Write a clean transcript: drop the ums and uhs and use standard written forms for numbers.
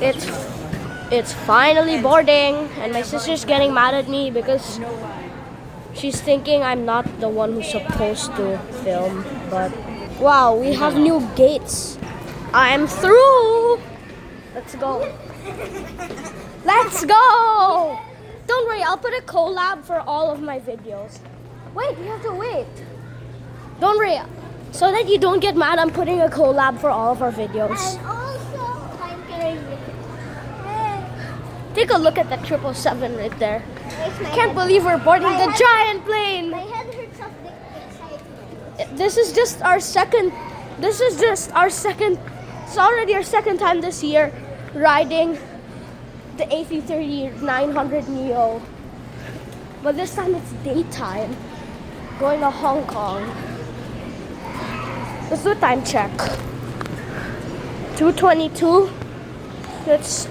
It's it's finally boarding, and my sister's getting mad at me because she's thinking I'm not the one who's supposed to film. But wow, we have new gates. I'm through. Let's go. Let's go. Don't worry, I'll put a collab for all of my videos. Wait, we have to wait. Don't worry. So that you don't get mad, I'm putting a collab for all of our videos. And also, I'm carrying it. Take a look at that 777 right there. Makes my Can't head- believe we're boarding my the head- giant plane. My head hurts of the excitement. This is just our second. It's already our second time this year riding the A330-900 Neo. But this time it's daytime. Going to Hong Kong. Let's do a time check. 2:22. It's